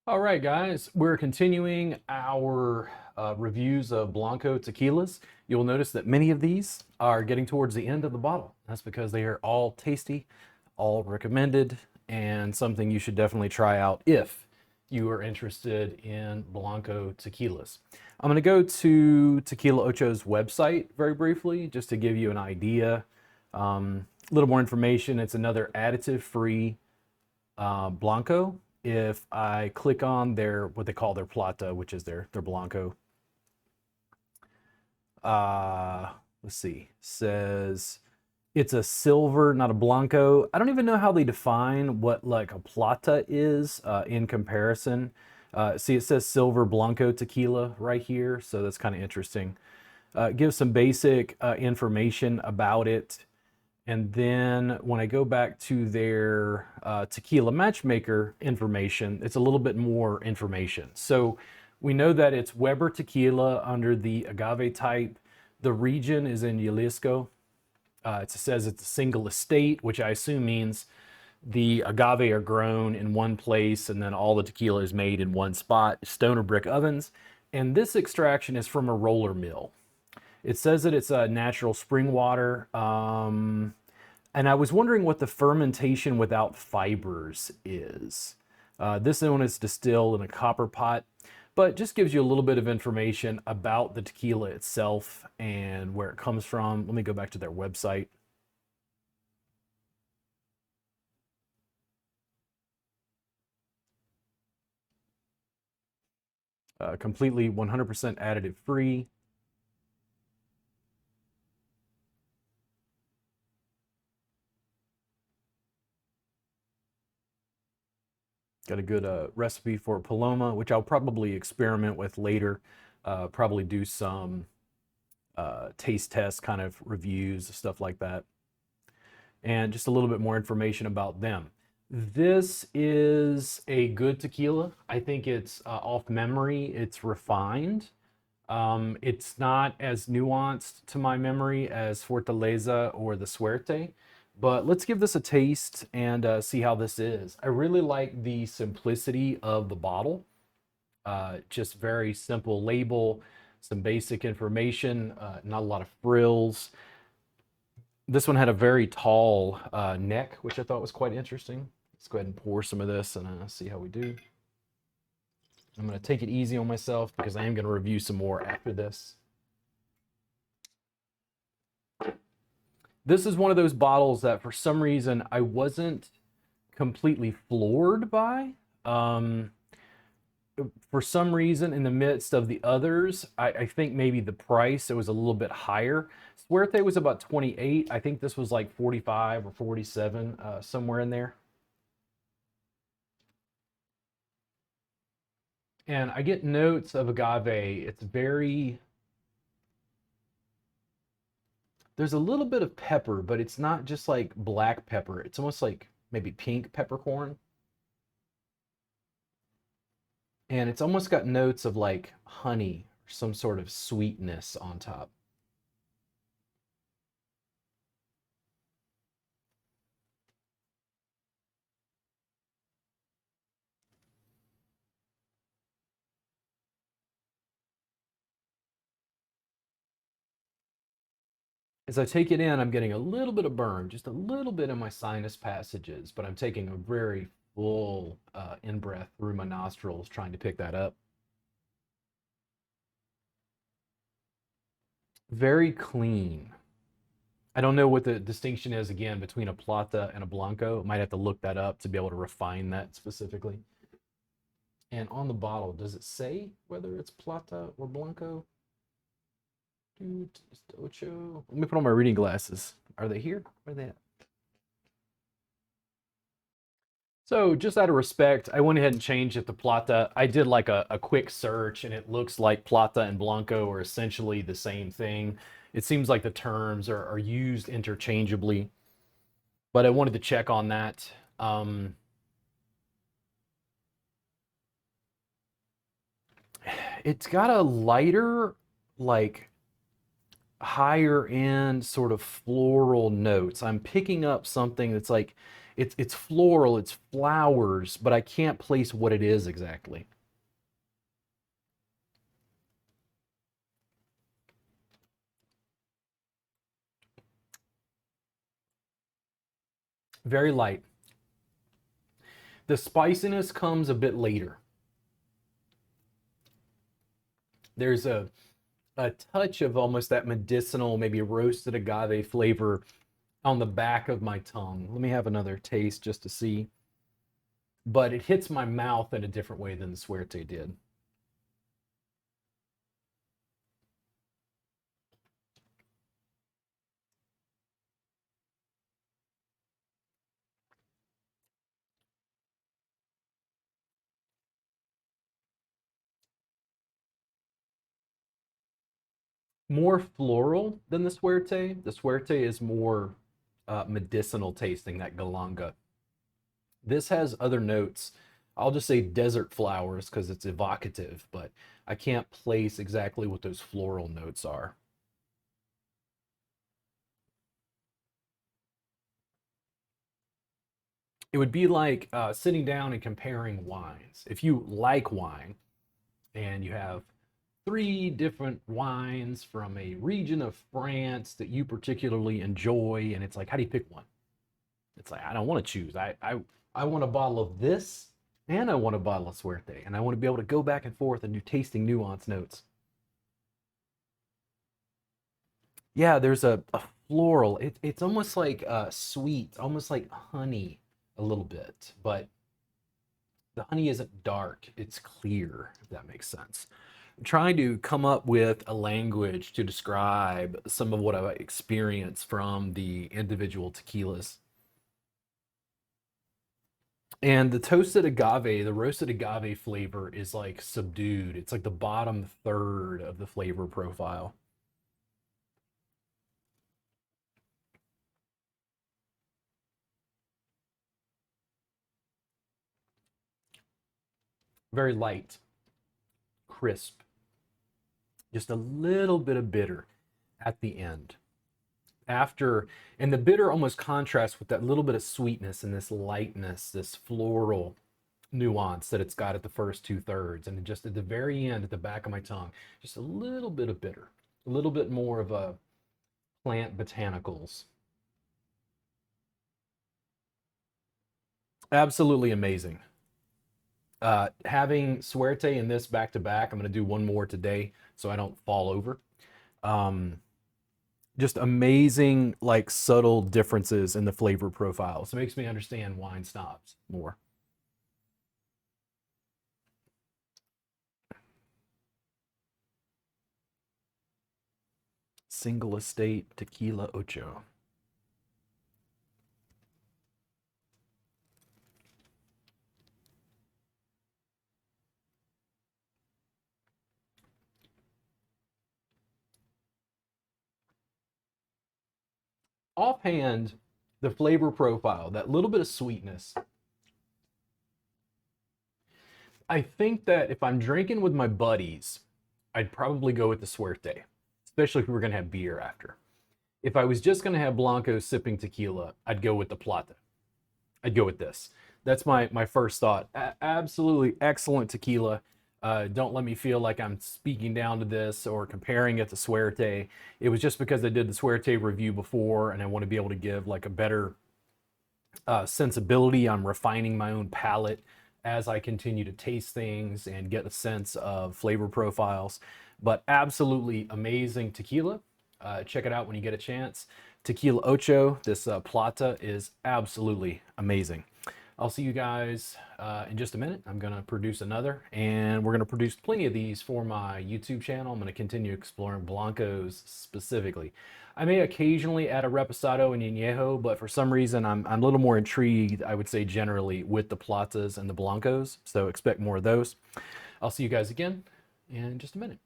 All right, guys, we're continuing our reviews of Blanco tequilas. You'll notice that many of these are getting towards the end of the bottle. That's because they are all tasty, all recommended, and something you should definitely try out if you are interested in Blanco tequilas. I'm going to go to Tequila Ocho's website very briefly just to give you an idea. A little more information. It's another additive-free Blanco. If I click on their what they call their Plata, which is their Blanco, let's see, says it's a silver, not a Blanco. I don't even know how they define what like a Plata is in comparison. See, it says silver Blanco tequila right here, so that's kind of interesting. It gives some basic information about it. And then when I go back to their tequila matchmaker information, it's a little bit more information. So we know that it's Weber tequila under the agave type. The region is in Jalisco. It says it's a single estate, which I assume means the agave are grown in one place and then all the tequila is made in one spot, stone or brick ovens. And this extraction is from a roller mill. It says that it's a natural spring water. And I was wondering what the fermentation without fibers is. This one is distilled in a copper pot, but just gives you a little bit of information about the tequila itself and where it comes from. Let me go back to their website. Completely 100% additive free. Got a good recipe for Paloma, which I'll probably experiment with later. Probably do some taste test kind of reviews, stuff like that. And just a little bit more information about them. This is a good tequila. I think it's off memory, it's refined. It's not as nuanced to my memory as Fortaleza or the Suerte, but let's give this a taste and see how this is. I really like the simplicity of the bottle. Just very simple label, some basic information, not a lot of frills. This one had a very tall neck, which I thought was quite interesting. Let's go ahead and pour some of this and see how we do. I'm going to take it easy on myself because I am going to review some more after this. This is one of those bottles that for some reason I wasn't completely floored by. For some reason, in the midst of the others, I think maybe the price, it was a little bit higher. Suerte was about 28. I think this was like 45 or 47, somewhere in there. And I get notes of agave. It's very, there's a little bit of pepper, but it's not just like black pepper. It's almost like maybe pink peppercorn. And it's almost got notes of like honey or some sort of sweetness on top. As I take it in, I'm getting a little bit of burn, just a little bit in my sinus passages, but I'm taking a very full in breath through my nostrils, trying to pick that up. Very clean. I don't know what the distinction is again between a Plata and a Blanco. Might have to look that up to be able to refine that specifically. And on the bottle, does it say whether it's Plata or Blanco? Ocho. Let me put on my reading glasses. Are they here? Where are they at? So just out of respect, I went ahead and changed it to Plata. I did like a quick search and it looks like Plata and Blanco are essentially the same thing. It seems like the terms are used interchangeably, but I wanted to check on that. It's got a lighter, like higher end sort of floral notes. I'm picking up something that's like It's floral, it's flowers, but I can't place what it is exactly. Very light. The spiciness comes a bit later. There's a touch of almost that medicinal, maybe roasted agave flavor on the back of my tongue. Let me have another taste just to see. But it hits my mouth in a different way than the Suerte did. More floral than the Suerte. The Suerte is more medicinal tasting, that galanga. This has other notes. I'll just say desert flowers because it's evocative, but I can't place exactly what those floral notes are. It would be like sitting down and comparing wines. If you like wine and you have three different wines from a region of France that you particularly enjoy, and it's like, how do you pick one? It's like, I don't want to choose. I want a bottle of this and I want a bottle of Suerte, and I want to be able to go back and forth and do tasting nuance notes. Yeah, there's a floral. It's almost like sweet, almost like honey a little bit, but the honey isn't dark, it's clear, if that makes sense. I'm trying to come up with a language to describe some of what I experienced from the individual tequilas. And the toasted agave, the roasted agave flavor is like subdued. It's like the bottom third of the flavor profile. Very light, crisp, just a little bit of bitter at the end. After, and the bitter almost contrasts with that little bit of sweetness and this lightness, this floral nuance that it's got at the first two thirds. And just at the very end, at the back of my tongue, just a little bit of bitter, a little bit more of a plant botanicals. Absolutely amazing. Having Suerte in this back to back, I'm going to do one more today so I don't fall over. Um, just amazing, like subtle differences in the flavor profile. So it makes me understand wine snobs more. Single estate tequila ocho. Offhand, the flavor profile, that little bit of sweetness. I think that if I'm drinking with my buddies, I'd probably go with the Suerte, especially if we were going to have beer after. If I was just going to have Blanco sipping tequila, I'd go with the Plata. I'd go with this. That's my first thought. Absolutely excellent tequila. Don't let me feel like I'm speaking down to this or comparing it to Suerte. It was just because I did the Suerte review before, and I want to be able to give like a better sensibility. I'm refining my own palate as I continue to taste things and get a sense of flavor profiles. But absolutely amazing tequila. Check it out when you get a chance. Tequila Ocho, this Plata is absolutely amazing. I'll see you guys in just a minute. I'm going to produce another, and we're going to produce plenty of these for my YouTube channel. I'm going to continue exploring Blancos specifically. I may occasionally add a Reposado and Añejo, but for some reason I'm a little more intrigued, I would say generally, with the Platas and the Blancos. So expect more of those. I'll see you guys again in just a minute.